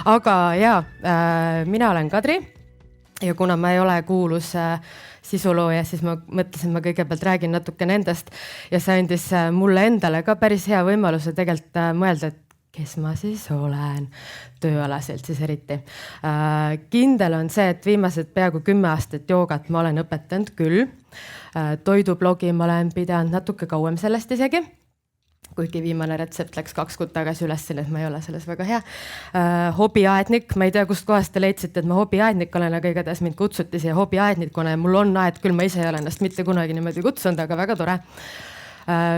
Aga jaa, mina olen Kadri ja kuna ma ei ole kuulus sisulooja, siis ma mõtlesin, ma kõigepealt räägin natuke nendest ja see andis mulle endale ka päris hea võimaluse tegelikult mõelda, et kes ma siis olen tööalaselt siis eriti. Kindel on see, et viimased peaaegu 10 aastat joogat ma olen õpetanud küll. Toidublogi ma olen pidanud natuke kauem sellest isegi, kuigi viimane retsept läks 2 kuud tagasi üles, et ma ei ole selles väga hea. Hobiaednik, ma ei tea, kust kohast te leidsite, et ma hobiaednik olen, aga igatahes mind kutsuti siia hobiaednikuna ja mul on aed, küll ma ise ei ole ennast mitte kunagi niimoodi kutsunud, aga väga tore.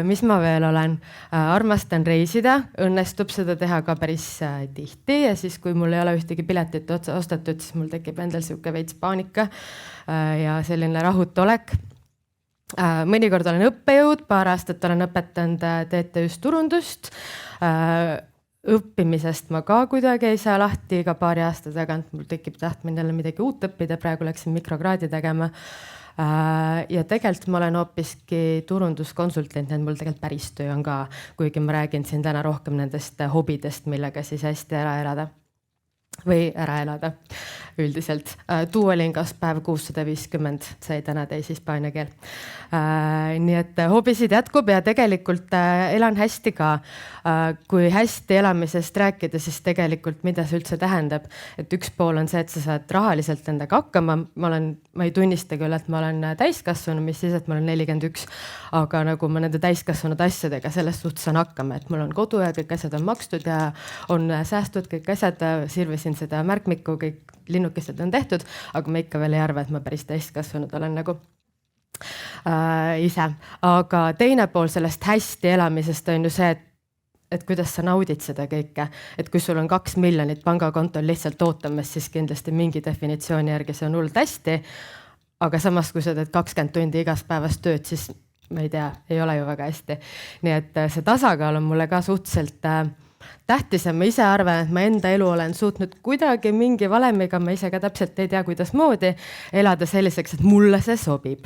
Mis ma veel olen? Armastan reisida, õnnestub seda teha ka päris tihti ja siis, kui mul ei ole ühtegi piletit ostetud, siis mul tekib endal siuke veits paanika ja selline rahutu olek. Mõnikord olen õppejõud, paar aastat olen õpetanud TTÜ-s turundust. Õppimisest ma ka kuidagi ei saa lahti, iga paari aasta tagant mul tekib tahtmine jälle midagi uut õppida, praegu läksin mikrokraadi tegema. Ja tegelikult ma olen hoopiski turunduskonsultant, et mul tegelikult päris töö on ka, kuigi ma räägin siin täna rohkem nendest hobidest, millega siis hästi ära elada või ära elada üldiselt. Duolingo's päev 650, sai täna täis hispaania keel. Nii et hobisid jätkub ja tegelikult elan hästi ka. Kui hästi elamisest rääkida, siis tegelikult mida see üldse tähendab, et üks pool on see, et sa saad rahaliselt endaga hakkama. Ma ei tunnista küll, et ma olen täiskasvanu, mis siis, et ma olen 41, aga nagu ma nende täiskasvanud asjadega selles suhtes saan hakkama, et mul on kodu ja kõik asjad on makstud ja on säästud kõik asjad, sirvisin seda märkmikku, kõik linnukesed on tehtud, aga ma ikka veel ei arva, et ma päris täiskasvanud olen nagu ise. Aga teine pool sellest hästi elamisest on ju see, et kuidas sa naudid seda kõike, et kui sul on 2 miljonit pangakontol lihtsalt ootamas, siis kindlasti mingi definitsiooni järgi see on hullult hästi, aga samas kui sa teed 20 tundi igas päevas tööd, siis ma ei tea, ei ole ju väga hästi. Nii et see tasakaal on mulle ka suhteliselt tähtis ja ma ise arvan, et ma enda elu olen suutnud kuidagi mingi valemiga, ma ise ka täpselt ei tea, kuidas moodi elada selliseks, et mulle see sobib.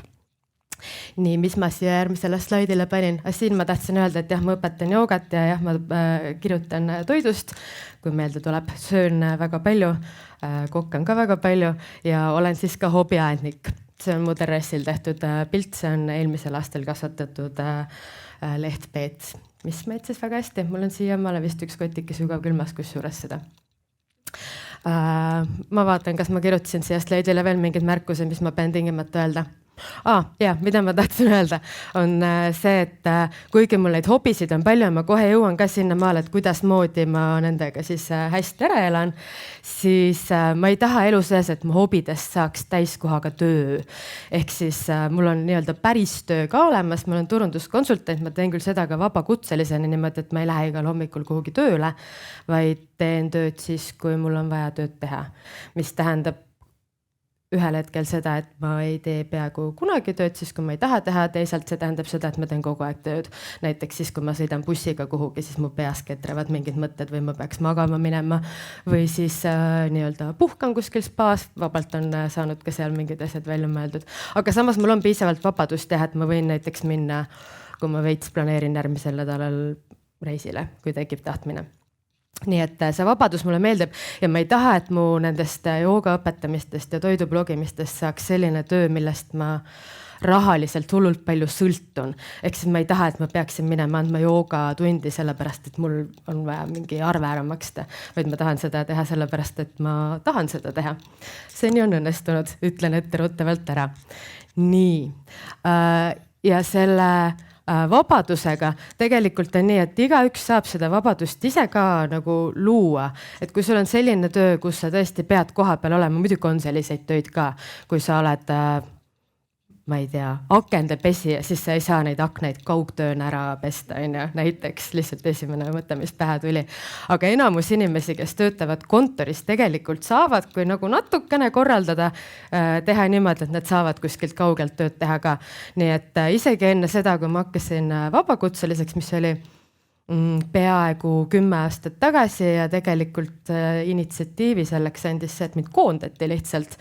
Nii, mis ma siia järgmisele slaidile panin? Siin ma tahtsin öelda, et jah, ma õpetan joogat ja jah, ma kirjutan toidust, kui meelde tuleb, söön väga palju, kokkan ka väga palju ja olen siis ka hobiaednik. See on mu terrassil tehtud pilt, see on eelmisel aastal kasvatatud lehtpeet, mis meetses väga hästi. Mul on siia maale vist üks kotike sügav külmas, kus juures seda. Ma vaatan, kas ma kirjutasin siia slaidile veel mingid märkuse, mis ma pean tingimata öelda. Mida ma tahtsin öelda, on see, et kuigi mul neid hobisid on palju ja ma kohe jõuan ka sinna maale, et kuidas moodi ma nendega siis hästi ära elan, siis ma ei taha elu sees, et mu hobidest saaks täiskohaga töö. Ehk siis mul on nii-öelda päris töö ka olemas, ma olen turunduskonsultant, ma teen küll seda ka vabakutselisena niimoodi, et ma ei lähe igal hommikul kuhugi tööle, vaid teen tööd siis, kui mul on vaja tööd teha, mis tähendab ühel hetkel seda, et ma ei tee peaaegu kunagi tööd, siis kui ma ei taha teha, teisalt see tähendab seda, et ma teen kogu aeg tööd. Näiteks siis, kui ma sõidan bussiga kuhugi, siis mu peas ketrevad mingid mõtted või ma peaks magama minema või siis nii-öelda puhkan kuskil spaas, vabalt on saanud ka seal mingid asjad välja mõeldud. Aga samas mul on piisavalt vabadust teha, et ma võin näiteks minna, kui ma veits planeerin järgmisel nädalal reisile, kui tekib tahtmine. Nii et see vabadus mulle meeldib ja ma ei taha, et mu nendest jooga õpetamistest ja toidublogimistest saaks selline töö, millest ma rahaliselt hullult palju sõltun. Ehk siis ma ei taha, et ma peaksin minema andma jooga tundi sellepärast, et mul on vaja mingi arve ära maksta, vaid ma tahan seda teha sellepärast, et ma tahan seda teha. Seni on õnnestunud, ütlen etteruttavalt ära. Nii, ja selle vabadusega tegelikult on nii, et igaüks saab seda vabadust ise ka nagu luua, et kui sul on selline töö, kus sa tõesti pead koha peal olema, muidugi on selliseid töid ka, kui sa oled ma ei tea, akende pesi ja siis sa ei saa neid akneid kaugtööna ära pesta, näiteks lihtsalt esimene mõte, mis pähe tuli. Aga enamus inimesi, kes töötavad kontoris, tegelikult saavad, kui nagu natukene korraldada, teha niimoodi, et nad saavad kuskilt kaugelt tööd teha ka. Nii et isegi enne seda, kui ma hakkasin vabakutseliseks, mis oli peaaegu 10 aastat tagasi ja tegelikult initsiatiivi selleks andis see, et mind koondati lihtsalt,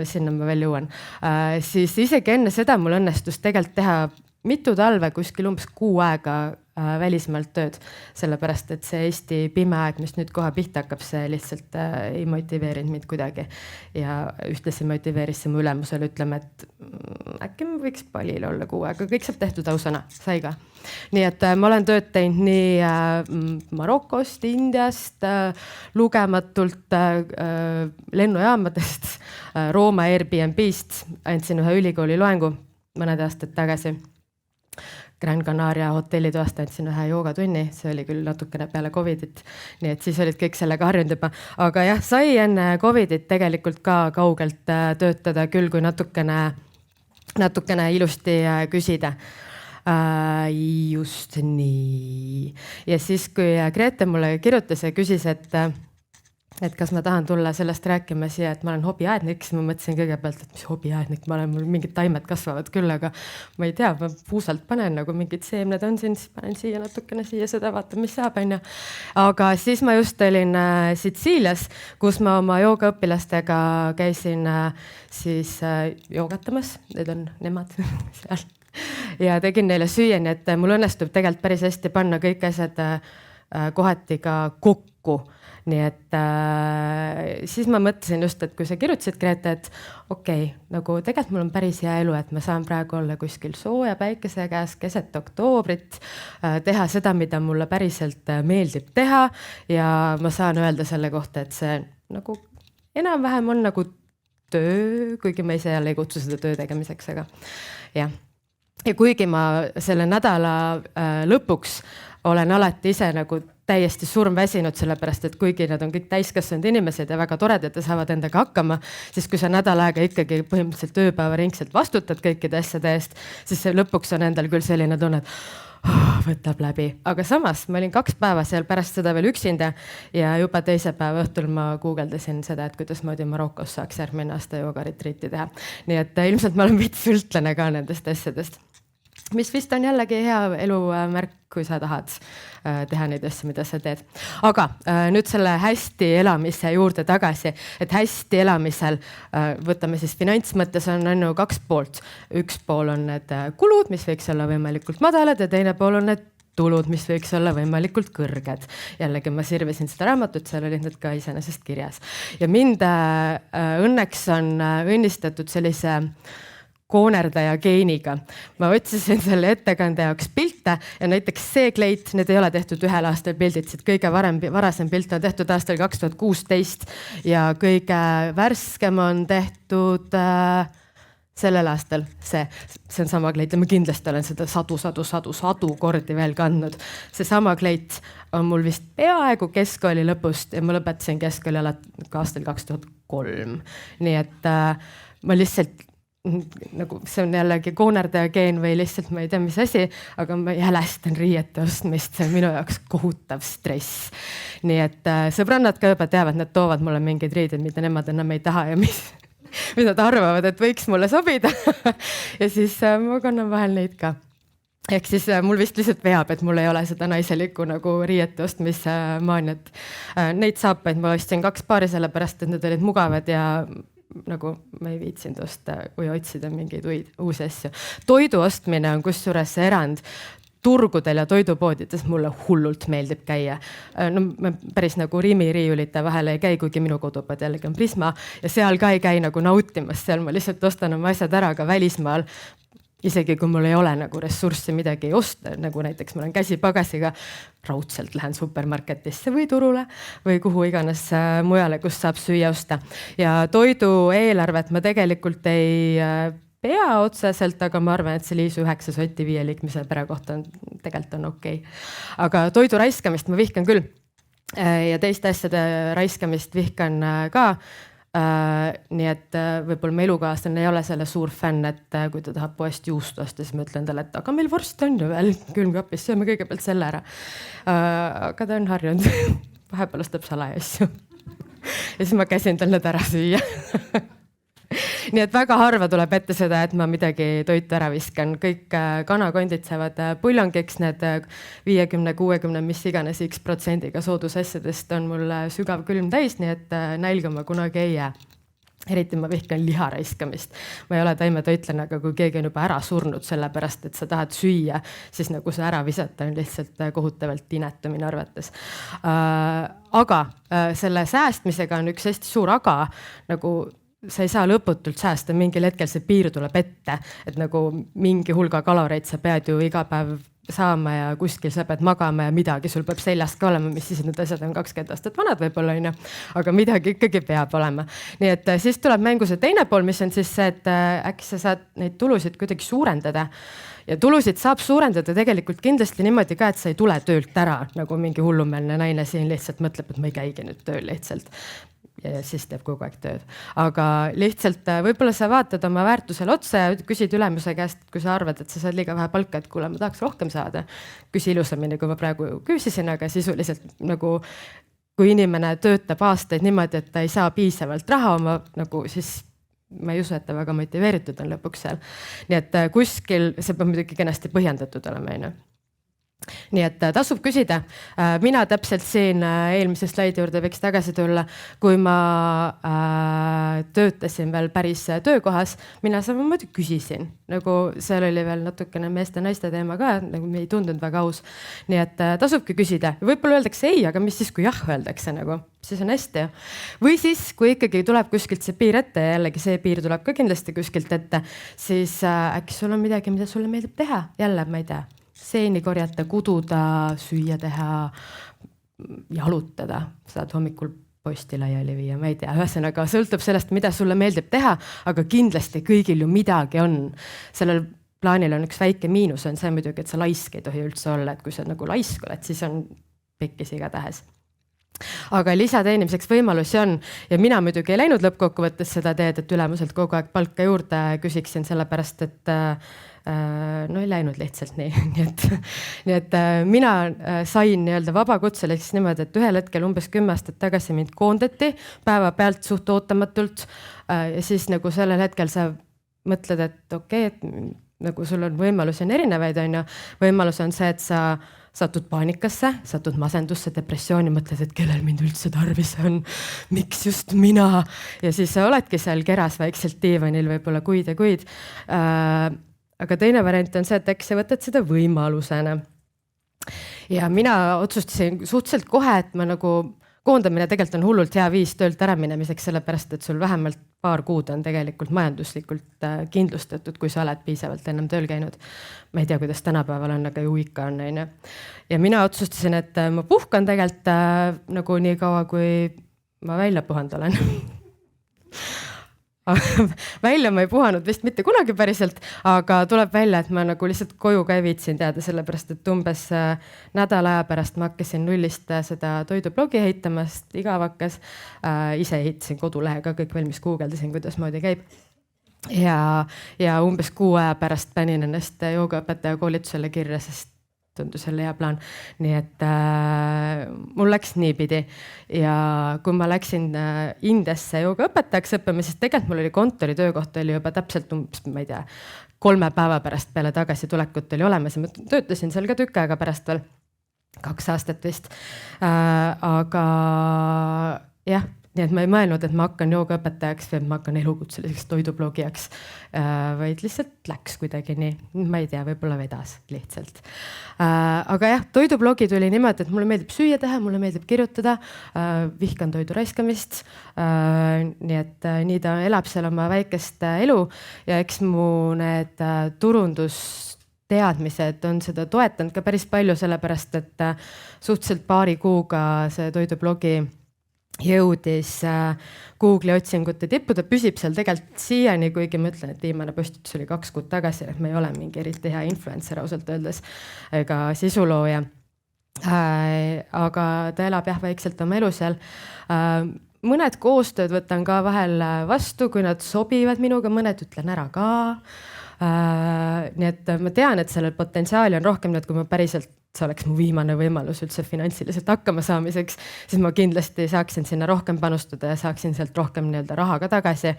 sinna ma veel jõuan, siis isegi enne seda mul õnnestus tegelikult teha mitu talve kuskil umbes 6 aega välismaalt tööd, sellepärast et see Eesti pime aeg, mis nüüd kohe pihta hakkab, see lihtsalt ei motiveerinud mind kuidagi. Ja ühtlasi motiveeris see mu ülemusele, ütleme, et äkki ma võiks palil olla 6 aega, kõik saab tehtud ausõna, sai ka. Nii et ma olen tööd teinud nii Marokost, Indiast, lugematult lennujaamadest, Rooma Airbnb-st, andsin ühe ülikooli loengu mõned aastad tagasi. Gran Canaria hotellitoast andsin ühe joogatunni, see oli küll natukene peale Covidit, nii et siis olid kõik sellega harjunud juba. Aga jah, sai enne Covidit tegelikult ka kaugelt töötada küll, kui natukene ilusti küsida. Just nii. Ja siis, kui Grete mulle kirjutas ja küsis, et kas ma tahan tulla sellest rääkima siia, et ma olen hobiaednik, siis ma mõtlesin kõigepealt, et mis hobiaednik ma olen, mul mingid taimed kasvavad küll, aga ma ei tea, ma puusalt panen nagu mingid seemned on siin, siis panen siia natukene siia seda, vaata, mis saab, on ju. Aga siis ma just olin Sitsiilias, kus ma oma joogaõpilastega käisin siis joogatamas, need on nemad seal. Ja tegin neile süüa, nii et mul õnnestub tegelikult päris hästi panna kõik asjad kohati ka kokku. Nii et siis ma mõtlesin just, et kui sa kirjutasid, Grete, et okei, nagu tegelikult mul on päris hea elu, et ma saan praegu olla kuskil sooja päikese käes keset oktoobrit, teha seda, mida mulle päriselt meeldib teha ja ma saan öelda selle kohta, et see nagu enam-vähem on nagu töö, kuigi ma ise jälle ei kutsu seda töö tegemiseks, aga jah. Ja kuigi ma selle nädala lõpuks olen alati ise nagu täiesti surmväsinud, sellepärast, et kuigi nad on kõik täiskasvanud inimesed ja väga toredad ja saavad endaga hakkama, siis kui sa nädal aega ikkagi põhimõtteliselt ööpäevaringselt vastutad kõikide asjade eest, siis see lõpuks on endal küll selline tunne, et võtab läbi. Aga samas ma olin 2 päeva seal pärast seda veel üksinda ja juba teise päeva õhtul ma guugeldasin seda, et kuidas moodi Marokos saaks järgmine aasta joogaritriiti teha. Nii et ilmselt ma olen veits ültlane ka nendest asjadest. Mis vist on jällegi hea elumärk, kui sa tahad teha neid asju, mida sa teed. Aga nüüd selle hästi elamise juurde tagasi, et hästi elamisel võtame siis finantsmõttes on 2 poolt. Üks pool on need kulud, mis võiks olla võimalikult madalad ja teine pool on need tulud, mis võiks olla võimalikult kõrged. Jällegi ma sirvisin seda raamatut, seal olid need ka iseenesest kirjas. Ja mind õnneks on õnnistatud sellise koonerdaja geeniga. Ma otsisin selle ettekande jaoks pilte ja näiteks see kleit, need ei ole tehtud 1 aastal pildid, siit kõige varasem pilt on tehtud aastal 2016 ja kõige värskem on tehtud sellel aastal see on sama kleit ja ma kindlasti olen seda sadu kordi veel kandnud. See sama kleit on mul vist peaaegu keskkooli lõpust ja ma lõpetasin keskkooli aastal 2003. Nii et ma lihtsalt nagu see on jällegi koonerdaja geen või lihtsalt ma ei tea, mis asi, aga ma jälestan riiete ostmist, see on minu jaoks kohutav stress. Nii et sõbrannad ka juba teavad, nad toovad mulle mingeid riideid, mida nemad enam ei taha ja mis nad arvavad, et võiks mulle sobida ja siis ma kannan vahel neid ka. Ehk siis mul vist lihtsalt veab, et mul ei ole seda naiselikku nagu riiete ostmise maaniat. Neid saapaid ma ostsin 2 paari sellepärast, et need olid mugavad ja nagu ma ei viitsinud osta või otsida mingeid uusi asju. Toidu ostmine on kusjuures see erand. Turgudel ja toidupoodides mulle hullult meeldib käia. No, ma päris nagu riimiriiulite vahele ei käi, kuigi minu kodupood jällegi on Prisma ja seal ka ei käi nagu nautimas, seal ma lihtsalt ostan oma asjad ära ka välismaal. Isegi kui mul ei ole nagu ressurssi midagi osta, nagu näiteks ma olen käsipagasiga, raudselt lähen supermarketisse või turule või kuhu iganes mujale, kus saab süüa osta. Ja toidu eelarvet ma tegelikult ei pea otseselt, aga ma arvan, et see Liisu 9 sotti 5 liikmise pere kohta tegelikult on okei. Aga toidu raiskamist ma vihkan küll ja teiste asjade raiskamist vihkan ka. Nii et võib-olla me elukaaslane ei ole selle suur fänn, et kui ta tahab poest juust osta, siis ma ütlen talle, et aga meil vorst on ju veel külmkapis, sööme kõigepealt selle ära. Aga ta on harjunud, vahepeal ostab salaja asju. Ja siis ma käsin tal need ära süüa. Nii et väga harva tuleb ette seda, et ma midagi toitu ära viskan. Kõik kanakondid saavad puljongiks, need 50-60, mis iganes X% soodusasjadest on mul sügav külm täis, nii et nälga ma kunagi ei jää. eriti ma vihkan liha raiskamist. Ma ei ole taimetoitlane, aga kui keegi on juba ära surnud sellepärast, et sa tahad süüa, siis nagu see ära visata on lihtsalt kohutavalt inetu minu arvates. Aga selle säästmisega on üks hästi suur aga, nagu sa ei saa lõputult säästa, mingil hetkel see piir tuleb ette, et nagu mingi hulga kaloreid sa pead ju iga päev saama ja kuskil sa pead magama ja midagi sul peab seljas ka olema, mis siis need asjad on 20 aastat vanad võib-olla on ju, aga midagi ikkagi peab olema. Nii et siis tuleb mängu see teine pool, mis on siis see, et äkki sa saad neid tulusid kuidagi suurendada. Ja tulusid saab suurendada tegelikult kindlasti niimoodi ka, et sa ei tule töölt ära, nagu mingi hullumeelne naine siin lihtsalt mõtleb, et ma ei käigi nüüd tööl lihtsalt. Ja siis teeb kogu aeg tööd. Aga lihtsalt võib-olla sa vaatad oma väärtusele otsa ja küsid ülemuse käest, kui sa arvad, et sa saad liiga vähe palka, et kuule, ma tahaks rohkem saada. Küsi ilusamini, kui ma praegu küsisin, aga sisuliselt nagu kui inimene töötab aastaid niimoodi, et ta ei saa piisavalt raha oma, nagu siis ma ei usu, et ta väga motiveeritud on lõpuks seal. Nii et kuskil see peab muidugi kenasti põhjendatud olema, on ju. Nii et tasub küsida. Mina täpselt siin eelmise slaidi juurde võiks tagasi tulla, kui ma töötasin veel päris töökohas, mina samamoodi küsisin, nagu seal oli veel natukene meeste-naiste teema ka, nagu me ei tundunud väga aus. Nii et tasubki küsida. Võib-olla öeldakse ei, aga mis siis, kui jah öeldakse nagu, siis on hästi. Või siis, kui ikkagi tuleb kuskilt see piir ette ja jällegi see piir tuleb ka kindlasti kuskilt ette, siis äkki sul on midagi, mida sulle meeldib teha. Jälle, ma ei tea. Seeni korjata, kududa, süüa teha, jalutada, saad hommikul posti laiali viia, ma ei tea, ühesõnaga sõltub sellest, mida sulle meeldib teha, aga kindlasti kõigil ju midagi on. Sellel plaanil on üks väike miinus, on see muidugi, et sa laisk ei tohi üldse olla, et kui sa nagu laisk oled, siis on pekkis iga tähes. Aga lisateenimiseks võimalusi on ja mina muidugi ei läinud lõppkokkuvõttes seda teed, et ülemuselt kogu aeg palka juurde küsiksin sellepärast, et no ei läinud lihtsalt nii. Nii et mina sain nii-öelda vabakutseliseks niimoodi, et ühel hetkel umbes 10 aastat tagasi mind koondati päeva pealt suht ootamatult ja siis nagu sellel hetkel sa mõtled, et okei, et nagu sul on võimalusi on erinevaid, on ju. Võimalus on see, et sa satud paanikasse, satud masendusse, depressiooni, mõtled, et kellel mind üldse tarvis on, miks just mina. Ja siis sa oledki seal keras vaikselt diivanil võib-olla kuid ja kuid. Aga teine variant on see, et äkki sa võtad seda võimalusena. Ja mina otsustasin suhteliselt kohe, et ma nagu koondamine tegelikult on hullult hea viis töölt ära minemiseks, sellepärast, et sul vähemalt paar kuud on tegelikult majanduslikult kindlustatud, kui sa oled piisavalt ennem tööl käinud. Ma ei tea, kuidas tänapäeval on, aga ju ikka on. Ja mina otsustasin, et ma puhkan tegelikult nagu nii kaua, kui ma välja puhanud olen. Välja ma ei puhanud vist mitte kunagi päriselt, aga tuleb välja, et ma nagu lihtsalt koju ka ei viitsin teada, sellepärast, et umbes nädala aja pärast ma hakkasin nullist seda toidublogi heitamast, igavakas. Ise ehitasin kodulehe ka kõik veel, mis guugeldasin, kuidas moodi käib. Ja umbes 6 aja pärast panin ennast joogaõpetaja koolitusele kirja, sest tundus selle hea plaan. Nii et mul läks niipidi ja kui ma läksin Indiasse joogaõpetajaks õppima, siis tegelikult mul oli kontoritöökoht oli juba täpselt, ma ei tea, 3 päeva pärast peale tagasi tulekut oli olemas ja ma töötasin seal ka tükk aega pärast veel 2 aastat vist. Aga jah, nii et ma ei mõelnud, et ma hakkan joogaõpetajaks või ma hakkan elukutseliseks toidublogijaks, vaid lihtsalt läks kuidagi nii. Ma ei tea, võib-olla vedas lihtsalt. Aga jah, toidublogi tuli niimoodi, et mulle meeldib süüa teha, mulle meeldib kirjutada, vihkan toidu raiskamist. Nii et nii ta elab seal oma väikest elu ja eks mu need turundusteadmised on seda toetanud ka päris palju, sellepärast et suhteliselt paari kuuga see toidublogi jõudis Google'i otsingute tippu, ta püsib seal tegelikult siiani, kuigi ma ütlen, et viimane postitus oli 2 kuud tagasi, et ma ei ole mingi eriti hea influencer ausalt öeldes ega sisulooja. Aga ta elab jah vaikselt oma elu seal. Mõned koostööd võtan ka vahel vastu, kui nad sobivad minuga, mõned ütlen ära ka. Nii et ma tean, et sellel potentsiaali on rohkem, nii et kui ma päriselt see oleks mu viimane võimalus üldse finantsiliselt hakkama saamiseks, siis ma kindlasti saaksin sinna rohkem panustada ja saaksin sealt rohkem nii-öelda raha ka tagasi.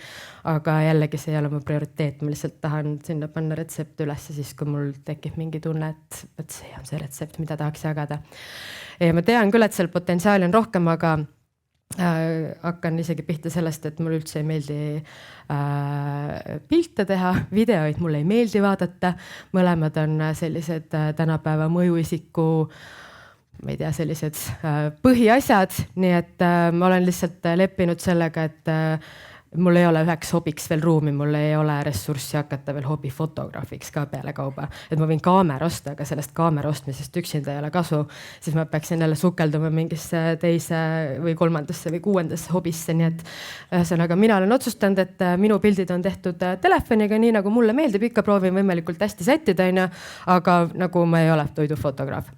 Aga jällegi see ei ole mu prioriteet, ma lihtsalt tahan sinna panna retsept üles siis, kui mul tekib mingi tunne, et see on see retsept, mida tahaks jagada. Ja ma tean küll, et seal potentsiaali on rohkem, aga Hakkan isegi pihta sellest, et mul üldse ei meeldi pilte teha, videoid mulle ei meeldi vaadata, mõlemad on sellised tänapäeva mõjuisiku, ma ei tea, sellised põhiasjad, nii et ma olen lihtsalt leppinud sellega, et mul ei ole üheks hobiks veel ruumi, mul ei ole ressurssi hakata veel hobifotograafiks ka peale kauba. Et ma võin kaamera osta, aga sellest kaamera ostmisest üksinda ei ole kasu, siis ma peaksin jälle sukelduma mingisse teise või kolmandasse või kuuendasse hobisse, nii et ühesõnaga mina olen otsustanud, et minu pildid on tehtud telefoniga, nii nagu mulle meeldib, ikka proovin võimalikult hästi sättida, aga nagu ma ei ole toidufotograaf.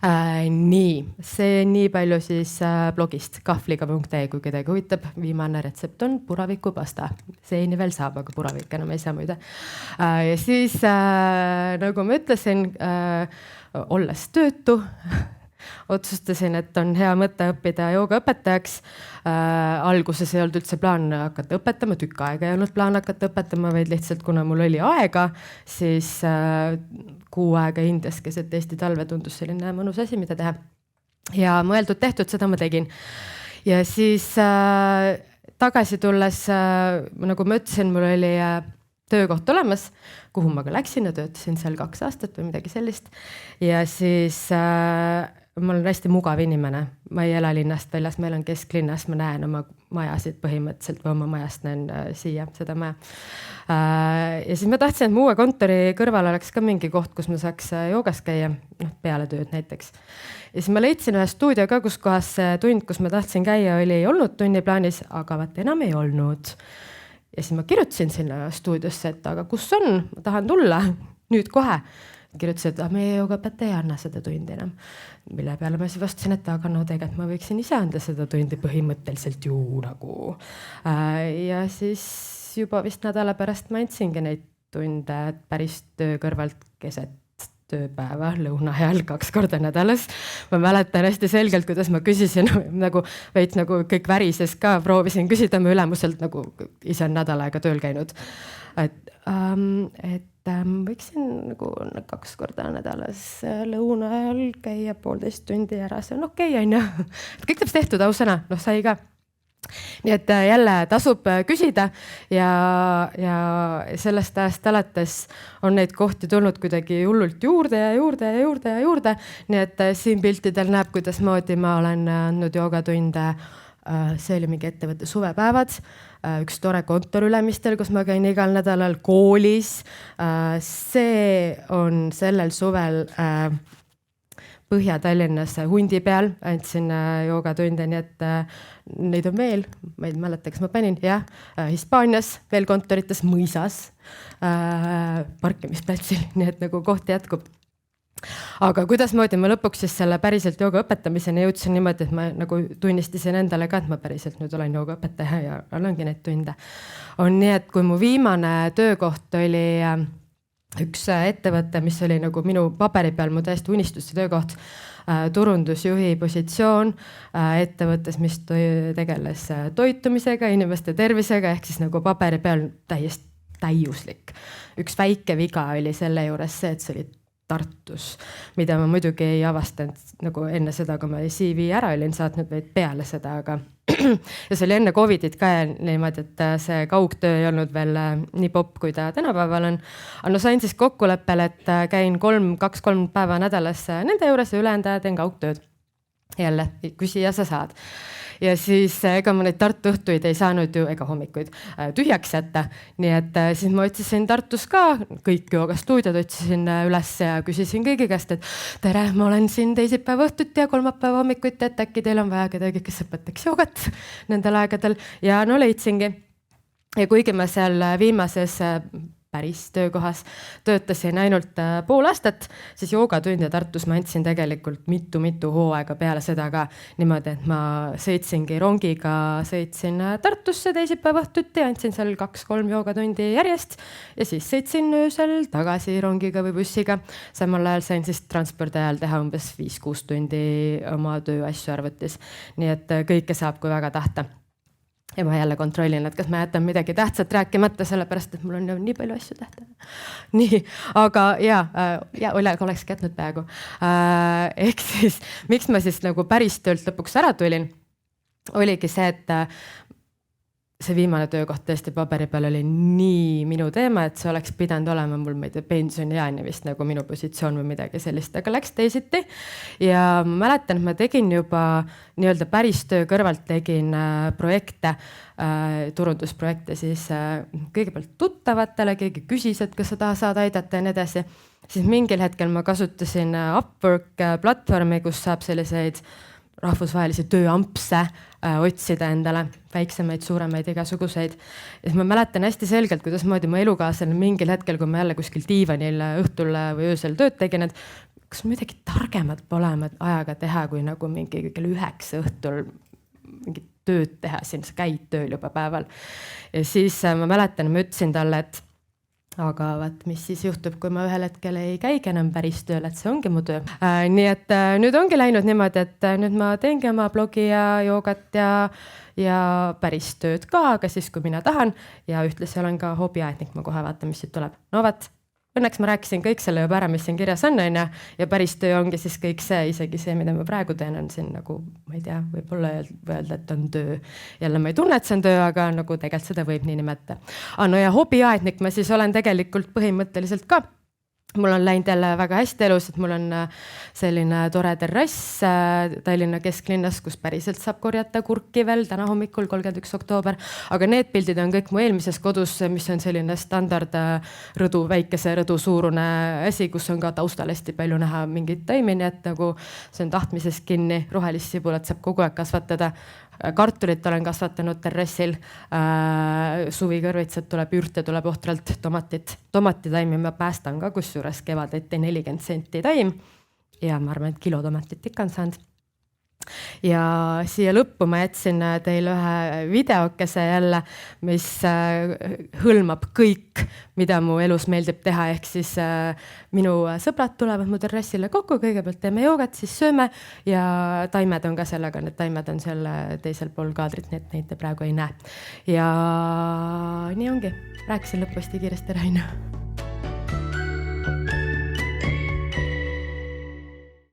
Nii, see nii palju siis blogist kahvliga.ee, kui kedagi huvitab. Viimane retsept on puravikupasta. Seeni veel saab, aga puravik enam ei saa muide. Ja siis, nagu ma ütlesin, olles töötu, otsustasin, et on hea mõte õppida joogaõpetajaks. Alguses ei olnud üldse plaan hakata õpetama, tükk aega ei olnud plaan hakata õpetama, vaid lihtsalt kuna mul oli aega, siis 6 aega Indias keset Eesti talve tundus selline mõnus asi, mida teha. Ja mõeldud tehtud, seda ma tegin. Ja siis tagasi tulles, nagu ma ütlesin, mul oli töökoht olemas, kuhu ma ka läksin ja töötasin seal 2 aastat või midagi sellist. Ja siis ma olen hästi mugav inimene, ma ei ela linnast väljas, meil on kesklinnas, ma näen oma majasid põhimõtteliselt või oma majast näen siia seda maja. Ja siis ma tahtsin, et mu uue kontori kõrval oleks ka mingi koht, kus ma saaks joogas käia, peale tööd näiteks. Ja siis ma leidsin ühe stuudio ka, kus kohas see tund, kus ma tahtsin käia, oli olnud tunni plaanis, aga vaat enam ei olnud. Ja siis ma kirjutasin sinna stuudiosse, et aga kus on, ma tahan tulla nüüd kohe. Kirjutasin, et meie joogaõpetaja ei anna seda tundi enam. Mille peale ma siis vastasin, et aga no tegelikult ma võiksin ise anda seda tundi põhimõtteliselt ju nagu. Ja siis juba vist nädala pärast ma andsingi neid tunde päris töö kõrvalt keset tööpäeva lõuna ajal 2 korda nädalas. Ma mäletan hästi selgelt, kuidas ma küsisin, nagu veits nagu kõik värises ka, proovisin küsida mu ülemuselt, nagu ise on nädal aega tööl käinud. Et võiksin nagu 2 korda nädalas lõuna ajal käia 1,5 tundi ära, see on okei, on ju. Kõik teeb tehtud, ausõna, sai ka. Nii et jälle tasub küsida ja sellest ajast alates on neid kohti tulnud kuidagi hullult juurde ja juurde ja juurde ja juurde. Nii et siin piltidel näeb, kuidas moodi ma olen andnud joogatunde. See oli mingi ettevõtte suvepäevad, üks tore kontor Ülemistel, kus ma käin igal nädalal koolis. See on sellel suvel Põhja-Tallinnas Hundi peal, andsin joogatunde, nii et neid on veel, ma ei mäleta, kas ma panin, Hispaanias, veel kontorites Mõisas, parkimisplatsil, nii et nagu kohti jätkub. Aga kuidasmoodi ma lõpuks siis selle päriselt jooga õpetamiseni jõudsin niimoodi, et ma nagu tunnistasin endale ka, et ma päriselt nüüd olen jooga õpetaja ja annangi neid tunde. On nii, et kui mu viimane töökoht oli üks ettevõte, mis oli nagu minu paberi peal mu täiesti unistuste töökoht, turundusjuhi positsioon ettevõttes, mis tegeles toitumisega, inimeste tervisega, ehk siis nagu paberi peal täiesti täiuslik. Üks väike viga oli selle juures see, et see oli Tartus, mida ma muidugi ei avastanud nagu enne seda, kui ma CV ära olin saatnud, vaid peale seda, aga ja see oli enne Covidit ka niimoodi, et see kaugtöö ei olnud veel nii popp, kui ta tänapäeval on. Aga sain siis kokkuleppel, et käin 2-3 päeva nädalas nende juures ja ülejäänud teen kaugtööd. Jälle, küsija sa saad. Ja siis ega ma neid Tartu õhtuid ei saanud ju, ega hommikuid tühjaks jätta. Nii et siis ma otsisin Tartus ka, kõik joogastuudiod otsisin üles ja küsisin kõigi käest, et tere, ma olen siin teisipäeva õhtut ja kolmapäeva hommikuid, et äkki teil on vaja kedagi, kes õpetaks joogat nendel aegadel. Ja no leidsingi. Ja kuigi ma seal viimases päris töökohas töötasin ainult pool aastat, siis joogatunde Tartus ma andsin tegelikult mitu hooaega peale seda ka niimoodi, et ma sõitsingi rongiga, sõitsin Tartusse teisipäeva õhtuti, andsin seal 2-3 joogatundi järjest ja siis sõitsin öösel tagasi rongiga või bussiga. Samal ajal sain siis transpordi ajal teha umbes 5-6 tundi oma tööasju arvutis. Nii et kõike saab, kui väga tahta. Ja ma jälle kontrollin, et kas ma jätan midagi tähtsat rääkimata, sellepärast, et mul on nii palju asju tähtsad. Nii, aga oleks jätnud peaaegu. Ehk siis, miks ma siis nagu päris töölt lõpuks ära tulin? oligi see, et see viimane töökoht tõesti paberi peal oli nii minu teema, et see oleks pidanud olema mul, ma ei tea, pensioniajani vist nagu minu positsioon või midagi sellist, aga läks teisiti. Ja ma mäletan, et ma tegin juba nii-öelda päris töö kõrvalt, tegin projekte, turundusprojekte siis kõigepealt tuttavatele, keegi küsis, et kas sa saad aidata ja nii edasi. Siis mingil hetkel ma kasutasin Upwork platvormi, kus saab selliseid rahvusvahelisi tööampse otsida endale, väiksemaid, suuremaid, igasuguseid. Ja siis ma mäletan hästi selgelt, kuidas moodi mu elukaaslane mingil hetkel, kui ma jälle kuskil diivanil õhtul või öösel tööd tegin, et kas midagi targemat pole ajaga teha, kui nagu mingi kell 9 õhtul mingit tööd teha, siin sa käid tööl juba päeval. Ja siis ma mäletan, ma ütlesin talle, et aga vaat, mis siis juhtub, kui ma ühel hetkel ei käigi enam päris tööl, et see ongi mu töö. Nii et nüüd ongi läinud niimoodi, et nüüd ma teengi oma blogi ja joogat ja päris tööd ka, aga siis kui mina tahan ja ühtlasi olen ka hobiaetnik, ma kohe vaatan, mis siit tuleb. No vaat, õnneks ma rääkisin kõik selle juba ära, mis siin kirjas on, ja päris töö ongi siis kõik see, isegi see, mida ma praegu teen, on siin nagu, ma ei tea, võib-olla öelda, et on töö. Jälle ma ei tunne, et see on töö, aga nagu tegelikult seda võib nii nimeta. No ja hobiaetnik ma siis olen tegelikult põhimõtteliselt ka. Mul on läinud jälle väga hästi elus, et mul on selline tore terrass Tallinna kesklinnas, kus päriselt saab korjata kurki veel täna hommikul 31. oktoober. Aga need pildid on kõik mu eelmises kodus, mis on selline standard rõdu, väikese rõdu suurune asi, kus on ka taustal hästi palju näha mingit taimi, nii et nagu see on tahtmises kinni, rohelist sibulat saab kogu aeg kasvatada. Kartulit olen kasvatanud terrassil, suvikõrvitsad tuleb, ürte tuleb ohtralt, tomatitaimi ma päästan ka, kus juures kevadeti 40 senti taim ja ma arvan, et kilo tomatit ikka on saanud. Ja siia lõppu ma jätsin teile ühe videokese jälle, mis hõlmab kõik, mida mu elus meeldib teha, ehk siis minu sõbrad tulevad mu terrassile kokku, kõigepealt teeme joogat, siis sööme ja taimed on ka sellega, need taimed on seal teisel pool kaadrit, nii et neid te praegu ei näe. Ja nii ongi, rääkisin lõppu hästi kiiresti, Raino.